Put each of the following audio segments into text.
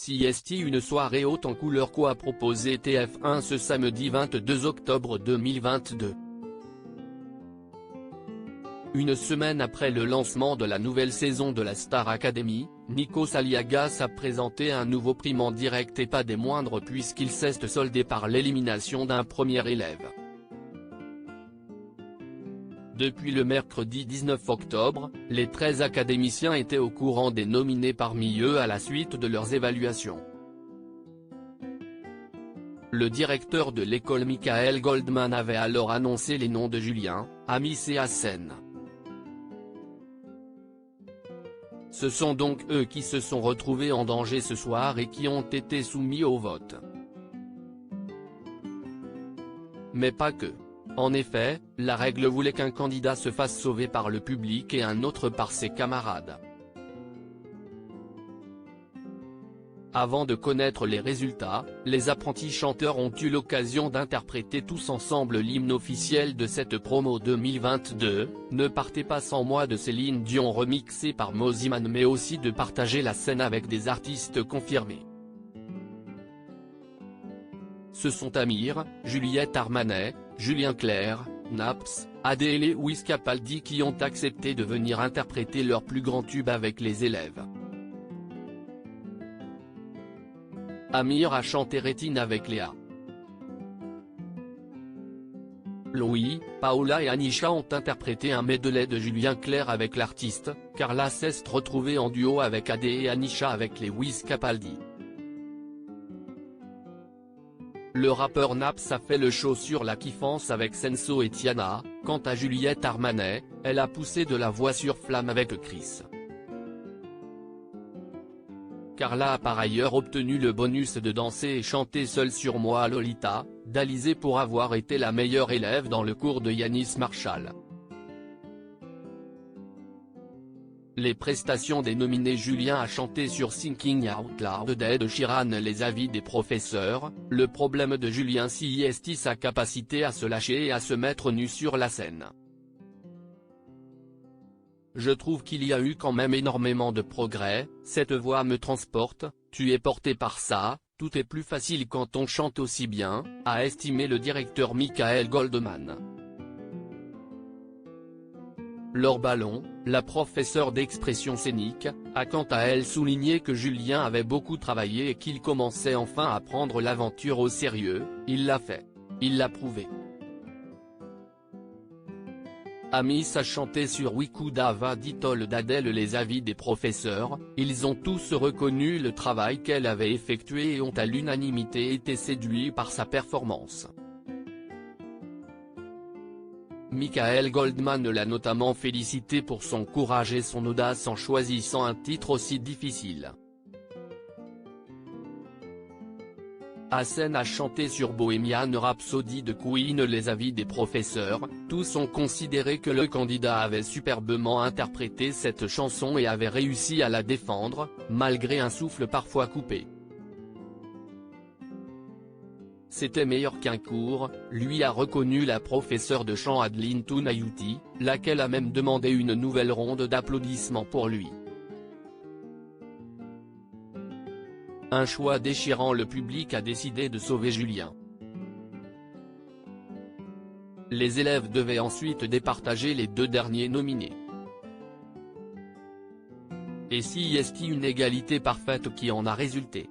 CIST une soirée haute en couleur qu'a proposé TF1 ce samedi 22 octobre 2022. Une semaine après le lancement de la nouvelle saison de la Star Academy, Nikos Aliagas a présenté un nouveau prime en direct et pas des moindres puisqu'il s'est soldé par l'élimination d'un premier élève. Depuis le mercredi 19 octobre, les 13 académiciens étaient au courant des nominés parmi eux à la suite de leurs évaluations. Le directeur de l'école Michael Goldman avait alors annoncé les noms de Julien, Amis et Hassen. Ce sont donc eux qui se sont retrouvés en danger ce soir et qui ont été soumis au vote. Mais pas que. En effet, la règle voulait qu'un candidat se fasse sauver par le public et un autre par ses camarades. Avant de connaître les résultats, les apprentis chanteurs ont eu l'occasion d'interpréter tous ensemble l'hymne officiel de cette promo 2022, Ne partez pas sans moi de Céline Dion remixé par Mosimann, mais aussi de partager la scène avec des artistes confirmés. Ce sont Amir, Juliette Armanet, Julien Clerc, Naps, Adèle et Wiz Capaldi qui ont accepté de venir interpréter leur plus grand tube avec les élèves. Amir a chanté Rétine avec Léa. Louis, Paola et Anisha ont interprété un medley de Julien Clerc avec l'artiste, Carla s'est retrouvée en duo avec Adé et Anisha avec les Wiz Capaldi. Le rappeur Naps a fait le show sur la kiffance avec Senso et Tiana. Quant à Juliette Armanet, elle a poussé de la voix sur Flamme avec Chris. Carla a par ailleurs obtenu le bonus de danser et chanter Seule sur moi à Lolita, d'Alizé pour avoir été la meilleure élève dans le cours de Yanis Marshall. Les prestations des nominés. Julien a chanté sur Thinking Out Loud d'Ed Sheeran. Les avis des professeurs. Le problème de Julien CIST, sa capacité à se lâcher et à se mettre nu sur la scène. Je trouve qu'il y a eu quand même énormément de progrès, cette voix me transporte, tu es porté par ça, tout est plus facile quand on chante aussi bien, a estimé le directeur Michael Goldman. Laure Ballon, la professeure d'expression scénique, a quant à elle souligné que Julien avait beaucoup travaillé et qu'il commençait enfin à prendre l'aventure au sérieux. Il l'a fait. Il l'a prouvé. Amis a chanté sur We Could Have Ditol d'Adèle. Les avis des professeurs, ils ont tous reconnu le travail qu'elle avait effectué et ont à l'unanimité été séduits par sa performance. Michael Goldman l'a notamment félicité pour son courage et son audace en choisissant un titre aussi difficile. Hassen a chanté sur Bohemian Rhapsody de Queen. Les avis des professeurs, tous ont considéré que le candidat avait superbement interprété cette chanson et avait réussi à la défendre, malgré un souffle parfois coupé. C'était meilleur qu'un cours, lui a reconnu la professeure de chant Adeline Tounayouti, laquelle a même demandé une nouvelle ronde d'applaudissements pour lui. Un choix déchirant. Le public a décidé de sauver Julien. Les élèves devaient ensuite départager les deux derniers nominés. Et CIST, une égalité parfaite qui en a résulté.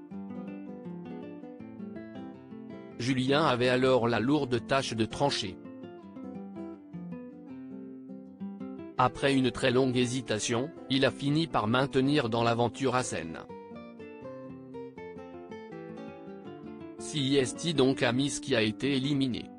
Julien avait alors la lourde tâche de trancher. Après une très longue hésitation, il a fini par maintenir dans l'aventure Hassen. CIST donc Amis qui a été éliminé.